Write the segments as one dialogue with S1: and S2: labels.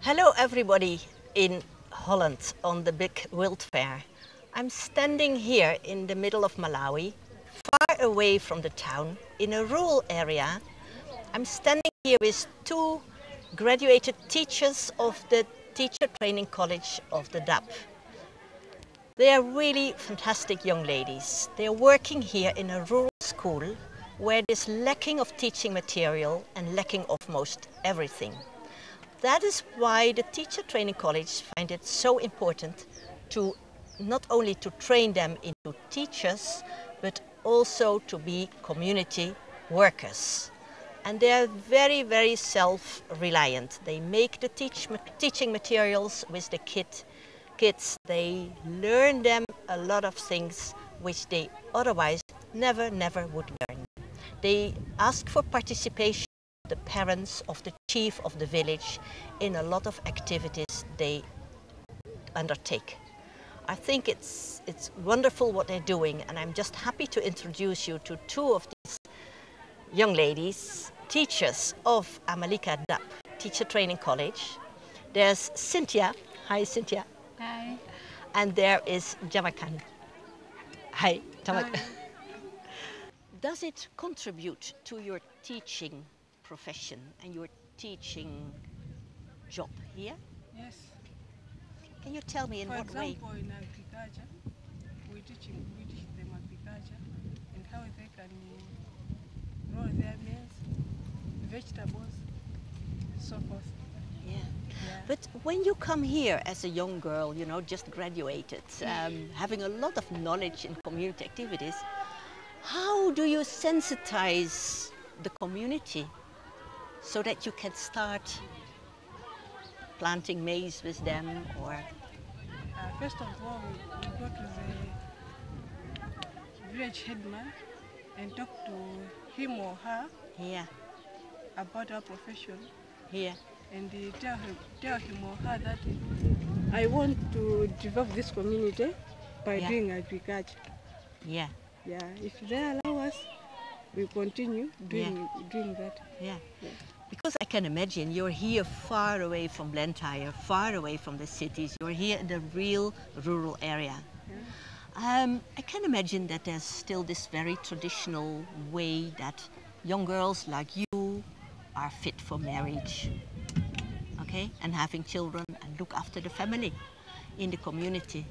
S1: Hello everybody in Holland on the big Wild Fair. I'm standing here in the middle of Malawi, far away from the town, in a rural area. I'm standing here with two graduated teachers of the Teacher Training College of the DAP. They are really fantastic young ladies. They are working here in a rural school where there's lacking of teaching material and lacking of most everything. That is why the Teacher Training College find it so important to not only to train them into teachers, but also to be community workers. And they are very, very self-reliant. They make the teaching materials with the kids. They learn them a lot of things which they otherwise never would learn. They ask for participation of the parents, of the chief of the village in a lot of activities they undertake. I think it's wonderful what they're doing, and I'm just happy to introduce you to two of these young ladies, teachers of Amalika DAP, Teacher Training College. There's Cynthia. Hi, Cynthia.
S2: Hi.
S1: And there is Jamakan. Hi, Jamakan.
S2: Hi.
S1: Does it contribute to your teaching profession and your teaching job here?
S2: Yes.
S1: Can you tell me in what way?
S2: For example, in agriculture, we teach them agriculture and how they can grow their maize, vegetables, so forth.
S1: Yeah.
S2: Yeah.
S1: But when you come here as a young girl, you know, just graduated, having a lot of knowledge in community activities, how do you sensitize the community so that you can start planting maize with them? Or
S2: First of all, we go to the village headman and talk to him or her
S1: yeah,
S2: about our profession,
S1: yeah,
S2: and tell him or her that I want to develop this community by doing agriculture.
S1: yeah,
S2: Yeah, if they allow us, we continue doing that.
S1: yeah. Because I can imagine you're here far away from Blantyre, far away from the cities. You're here in the real rural area.
S2: Yeah.
S1: I can imagine that there's still this very traditional way that young girls like you are fit for marriage, okay, and having children and look after the family in the community.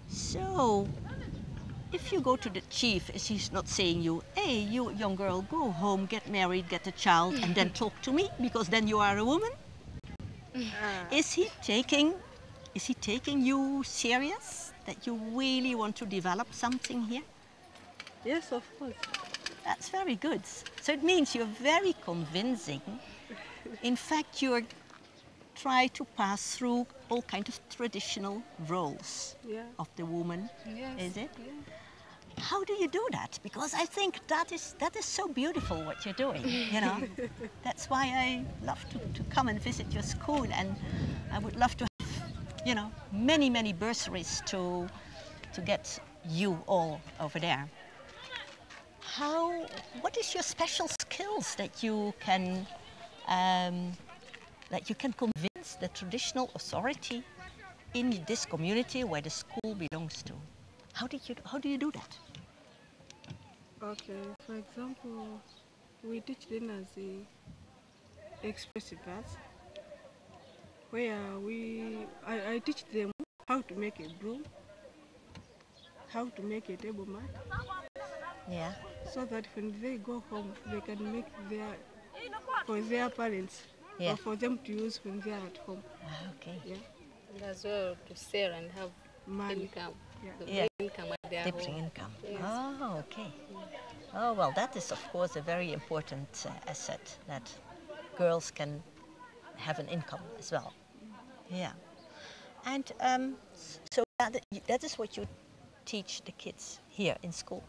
S1: So if you go to the chief, he's not saying you, hey, you young girl, go home, get married, get a child, and then talk to me, because then you are a woman. Is he taking you serious, that you really want to develop something here?
S2: Yes, of course.
S1: That's very good. So it means you're very convincing. In fact, you're try to pass through all kinds of traditional roles of the woman, is it?
S2: Yeah.
S1: How do you do that? Because I think that is so beautiful what you're doing, you know. That's why I love to come and visit your school, and I would love to have, you know, many bursaries to get you all over there. What is your special skills that you can convince the traditional authority in this community where the school belongs to? How do you do that?
S2: Okay, for example, we teach them as the expressive arts, where I teach them how to make a broom, how to make a table mat, so that when they go home, they can make for their parents, or for them to use when they are at home.
S1: Okay.
S2: Yeah.
S3: And as well to sell and have
S2: Money.
S3: income.
S2: Yeah.
S3: Income at their
S1: They
S3: home.
S1: bring income.
S3: Yes.
S1: Oh, okay. Oh, well, that is, of course, a very important asset, that girls can have an income as well. Yeah. And so that is what you teach the kids here in school.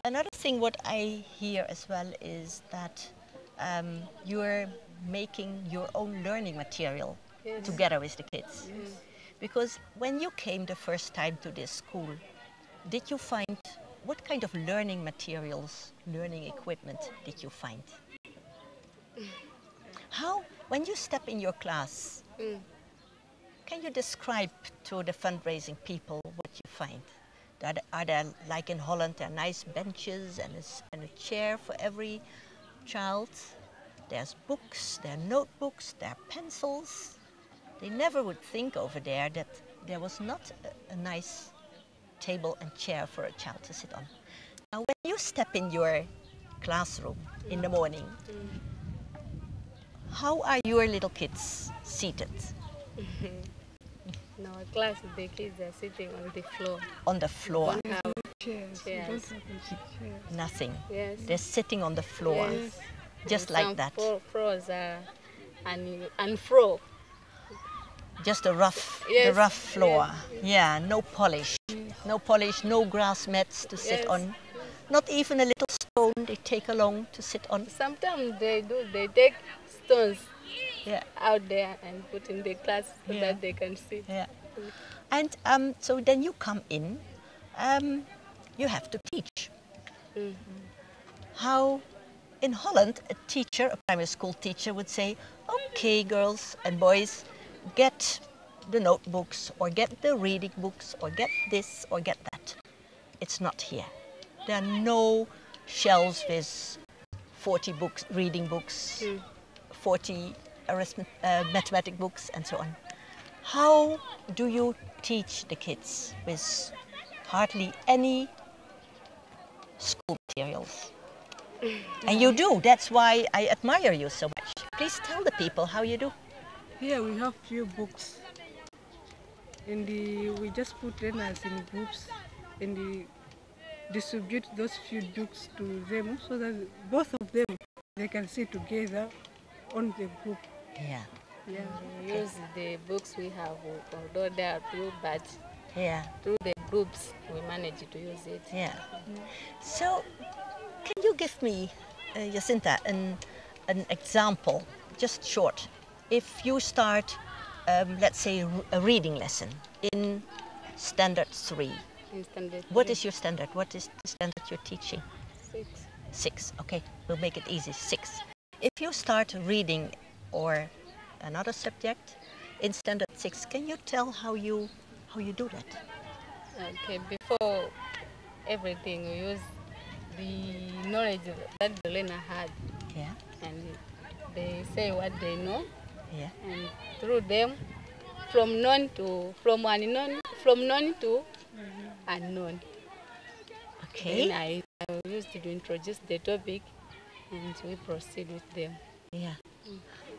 S1: Another thing what I hear as well is that you're making your own learning material together with the kids.
S2: Yes.
S1: Because when you came the first time to this school, did you find, what kind of learning materials, learning equipment did you find? When you step in your class,
S3: Mm.
S1: Can you describe to the fundraising people what you find? Are there, like in Holland, there are nice benches and a chair for every child? There's books, there are notebooks, there are pencils. They never would think over there that there was not a nice table and chair for a child to sit on. Now, when you step in your classroom in the morning, how are your little kids seated?
S3: In our class, the kids are sitting on the floor.
S1: On the floor,
S2: Chairs. We don't have any chairs.
S1: nothing.
S3: Yes.
S1: They're sitting on the floor,
S3: Yes.
S1: just
S3: And
S1: like
S3: some
S1: that.
S3: Floors are unfro.
S1: Just the rough
S3: Yes,
S1: floor. Yeah, no polish. No polish, no grass mats to sit
S3: Yes.
S1: on. Not even a little stone they take along to sit on.
S3: Sometimes they take stones
S1: Yeah,
S3: out there and put in the class so
S1: Yeah.
S3: that they can sit.
S1: yeah. And so then you come in, you have to teach. How in Holland a teacher, a primary school teacher would say, okay girls and boys, get the notebooks or get the reading books or get this or get that. It's not here. There are no shelves with 40 books, reading books, 40 mathematic books and so on. How do you teach the kids with hardly any school materials? And you do, that's why I admire you so much. Please tell the people how you do.
S2: Here we have few books. We just put learners in groups and distribute those few books to them so that both of them they can sit together on the group.
S1: Yeah,
S2: Yeah.
S3: We use the books we have, although they are few, but
S1: yeah,
S3: through the groups we manage to use it.
S1: yeah. So, can you give me, Jacinta, an example, just short? If you start, let's say, a reading lesson in Standard 3, what is your standard? What is the standard you're teaching?
S3: 6.
S1: 6, okay, we'll make it easy, 6. If you start reading or another subject in Standard 6, can you tell how you do that?
S3: Okay, before everything we use the knowledge that the learner had,
S1: Yeah,
S3: and they say what they know,
S1: yeah,
S3: and through them, from unknown to unknown.
S1: okay,
S3: Then I used to introduce the topic, and we proceed with them.
S1: yeah,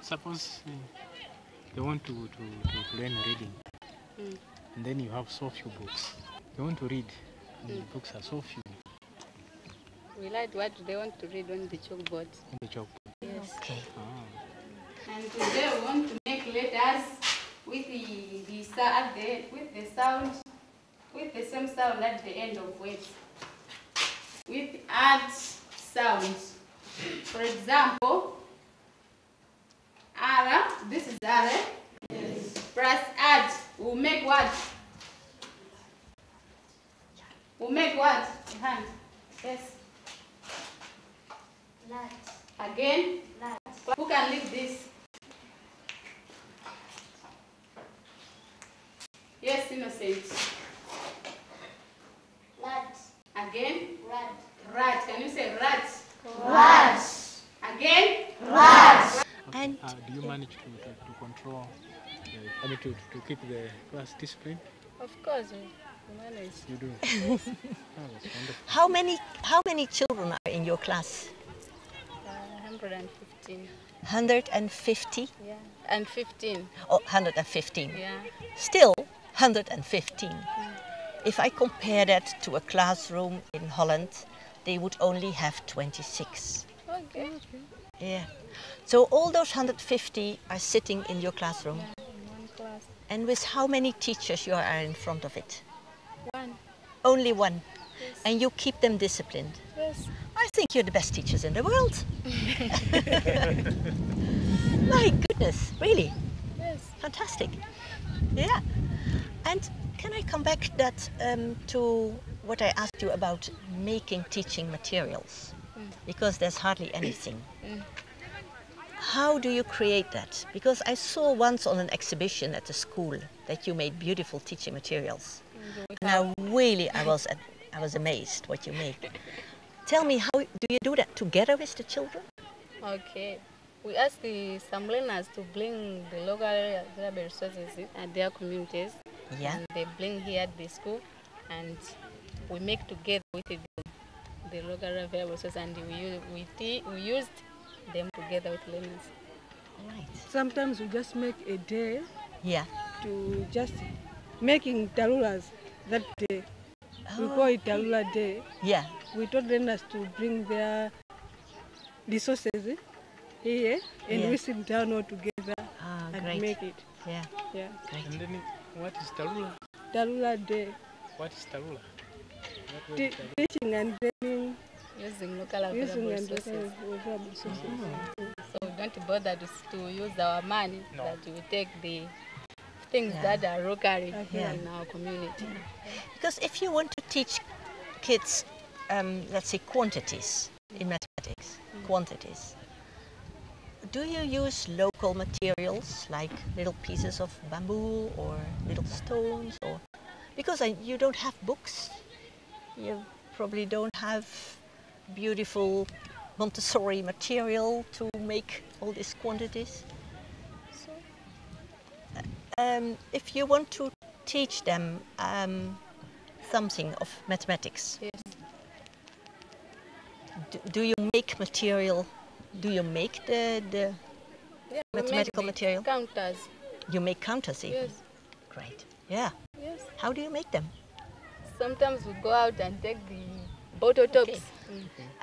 S4: Suppose they want to learn reading, and then you have so few books. They want to read, and the books are so few
S3: We write what they want to read on the chalkboard.
S4: in the job.
S3: Yes.
S1: okay,
S3: And today we want to make letters with the same sound at the end of words. With add sounds. For example, R, this is R. Yes. Plus add, we'll make what? We'll make what? Hand. Yes.
S5: Lat.
S3: Again.
S5: Lat.
S3: Who can lead this? Yes, Innocent.
S5: Lat.
S3: Again.
S5: Rat.
S3: Rat. Can you say rat?
S5: Rat.
S3: Again.
S5: Rat.
S1: And
S4: Do you manage to control, to keep the class discipline?
S3: Of course, we manage.
S4: You do. Oh, that's wonderful.
S1: how many children are in your class?
S3: 115.
S1: 150?
S3: Yeah. And 15.
S1: Oh, 115.
S3: Yeah.
S1: Still 115. If I compare that to a classroom in Holland, they would only have 26.
S3: Okay.
S1: Yeah. So all those 150 are sitting in your classroom.
S3: In one class.
S1: And with how many teachers you are in front of it?
S3: One.
S1: Only one.
S3: Yes.
S1: And you keep them disciplined.
S3: Yes.
S1: I think you're the best teachers in the world. My goodness, really
S3: Yes.
S1: fantastic. Yeah. And can I come back to what I asked you about making teaching materials? Because there's hardly anything. how do you create that? Because I saw once on an exhibition at the school that you made beautiful teaching materials. And I was amazed what you make. Tell me, how do you do that together with the children?
S3: Okay. We ask some learners to bring the local available resources at their communities.
S1: Yeah.
S3: And they bring here at the school, and we make together with the local available resources, and we used them together with learners.
S1: All right.
S2: Sometimes we just make a day
S1: Yeah.
S2: to just making tarulas that day. We call it Tarula Day.
S1: Yeah.
S2: We told learners to bring their resources here, and
S1: Yeah.
S2: we sit down all together and
S1: Great.
S2: make it.
S1: Yeah.
S2: Yeah.
S1: Great.
S4: And then what is Tarula?
S2: Tarula Day.
S4: What is Tarula?
S2: Teaching and training,
S3: Using local
S2: using
S3: available
S2: and
S3: resources.
S2: available resources.
S3: So we don't bother to use our money,
S4: No.
S3: that we take the things
S1: Yeah.
S3: that are locally
S1: Yeah.
S3: in our community.
S1: Because if you want to teach kids, let's say quantities in mathematics, quantities, do you use local materials like little pieces of bamboo or little stones? Or because you don't have books, you probably don't have beautiful Montessori material to make all these quantities. If you want to teach them something of mathematics,
S3: Yes.
S1: do you make material? Do you make the
S3: Yeah, we
S1: mathematical
S3: make the
S1: material?
S3: counters.
S1: You make counters even?
S3: Yes.
S1: Great. Yeah.
S3: Yes.
S1: How do you make them?
S3: Sometimes we go out and take the bottle tops.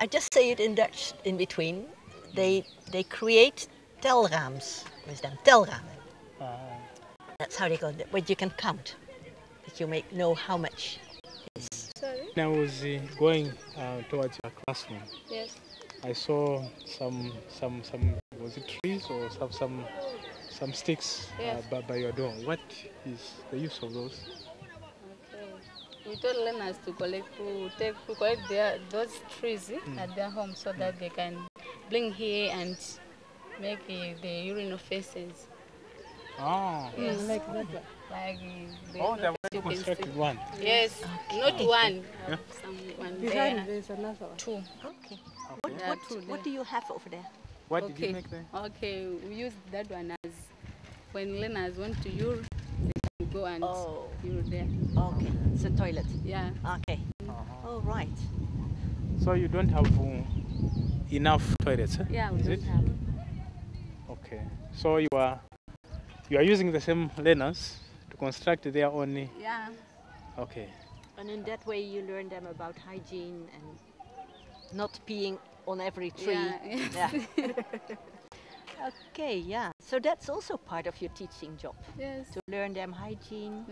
S1: I just say it in Dutch in between. They create telrams with them. Telramen. That's how they go. But you can count. That you know how much.
S3: Sorry?
S4: When I was going towards your classroom,
S3: Yes.
S4: I saw some was it trees or some sticks
S3: Yes.
S4: by your door. What is the use of those?
S3: Okay. We told learners to collect those trees at their home, so that they can bring here and make the urinal faces.
S4: Oh,
S3: Yes.
S2: Like that one.
S3: Like the
S4: oh, they
S3: urinal
S4: have
S3: face you can
S4: constructed
S3: see.
S4: one.
S3: Yes. Not one. One
S2: Behind
S3: there.
S2: there's another one.
S3: Two.
S1: Okay.
S3: There are two there.
S1: What do you have over there?
S4: What did you make there?
S3: Okay, we use that one as when learners want to ure, they can go and ure there.
S1: Okay. It's a toilet.
S3: Yeah.
S1: Okay. All right.
S4: So you don't have enough toilets, huh?
S3: Yeah, we
S4: Is
S3: don't
S4: it?
S3: have.
S4: Okay. So you are using the same learners to construct their own.
S3: Yeah.
S4: Okay.
S1: And in that way you learn them about hygiene and not peeing on every tree.
S3: Yeah.
S1: Yeah. Okay, yeah. So that's also part of your teaching job.
S3: Yes.
S1: To learn them hygiene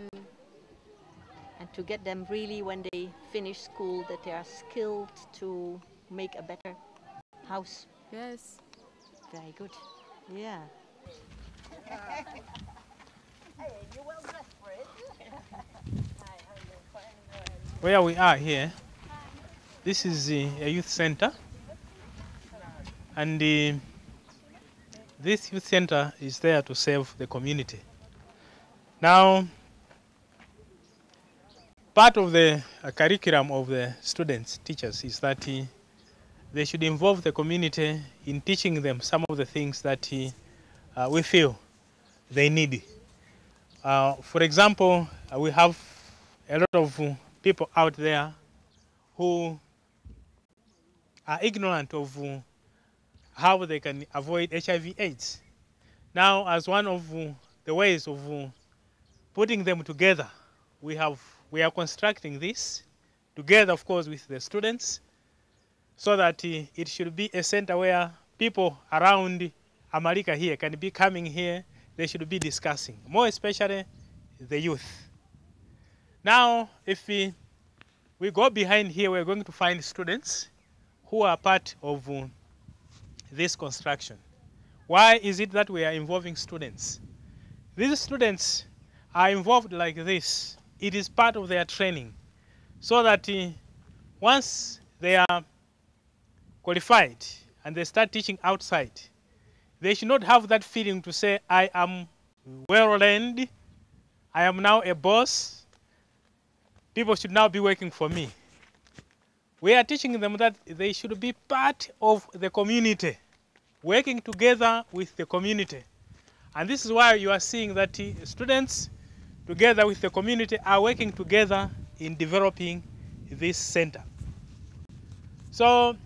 S1: and to get them really, when they finish school, that they are skilled to make a better house.
S3: Yes.
S1: Very good. Yeah.
S4: Where we are here, this is a youth center, and this youth center is there to serve the community. Now, part of the curriculum of the students, teachers, is that they should involve the community in teaching them some of the things that we feel they need. For example, we have a lot of people out there who are ignorant of how they can avoid HIV/AIDS. Now, as one of the ways of putting them together, we are constructing this together, of course, with the students, so that it should be a center where people around America here can be coming here. They should be discussing, more especially the youth. Now, if we go behind here, we're going to find students who are part of this construction. Why is it that we are involving students? These students are involved like this. It is part of their training, so that once they are qualified and they start teaching outside, they should not have that feeling to say, I am well-learned, I am now a boss, people should now be working for me. We are teaching them that they should be part of the community, working together with the community. And this is why you are seeing that students, together with the community, are working together in developing this center. So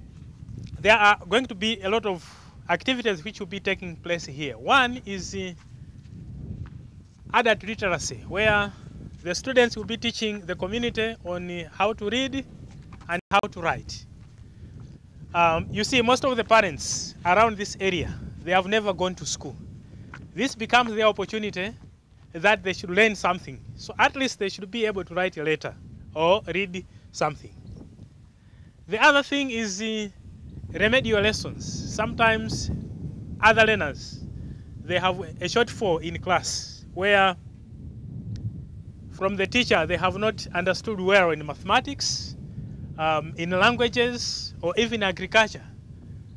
S4: there are going to be a lot of activities which will be taking place here. One is adult literacy, where the students will be teaching the community on how to read and how to write. You see, most of the parents around this area, they have never gone to school. This becomes their opportunity that they should learn something. So at least they should be able to write a letter or read something. The other thing is remedial lessons. Sometimes other learners, they have a shortfall in class where from the teacher they have not understood well in mathematics, in languages, or even agriculture.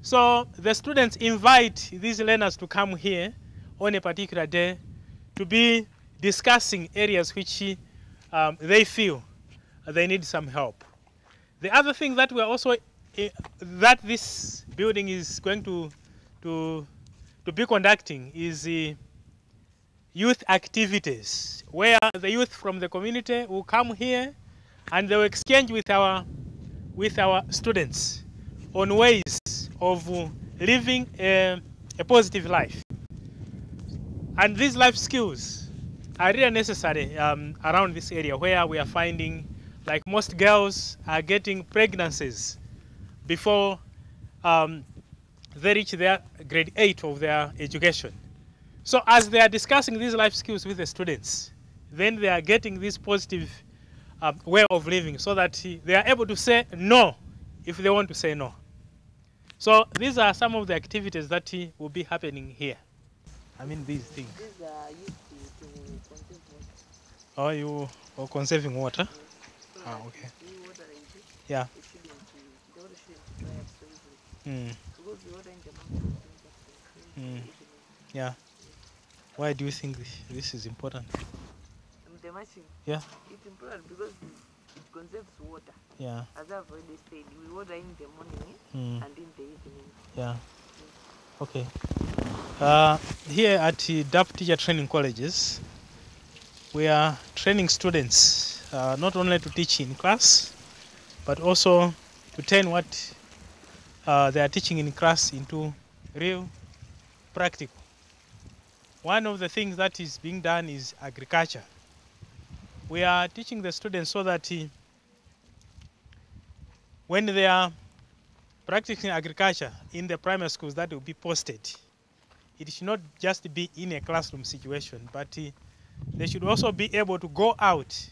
S4: So the students invite these learners to come here on a particular day to be discussing areas which they feel they need some help. The other thing that we are also that this building is going to be conducting is youth activities, where the youth from the community will come here and they will exchange with our students on ways of living a positive life. And these life skills are really necessary around this area, where we are finding like most girls are getting pregnancies before they reach their grade 8 of their education. So as they are discussing these life skills with the students, then they are getting this positive way of living, so that they are able to say no if they want to say no. So these are some of the activities that will be happening here. I mean, these things.
S6: These are used to conserve water.
S4: Oh, you are conserving water?
S6: So
S4: Ah, okay.
S6: we water in it,
S4: Yeah.
S6: the water shouldn't dry up so easily.
S4: Mm.
S6: Because the water in the mountains brings up the
S4: Mm.
S6: evening.
S4: Yeah. Why do you think this is important?
S6: The machine,
S4: Yeah.
S6: it's important because it conserves water.
S4: Yeah.
S6: As I've already said, we water in the morning
S4: Mm.
S6: and in the evening.
S4: Yeah. Okay. Here at DAP Teacher Training Colleges, we are training students not only to teach in class, but also to turn what they are teaching in class into real practical. One of the things that is being done is agriculture. We are teaching the students so that when they are practicing agriculture in the primary schools, that will be posted. It should not just be in a classroom situation, but they should also be able to go out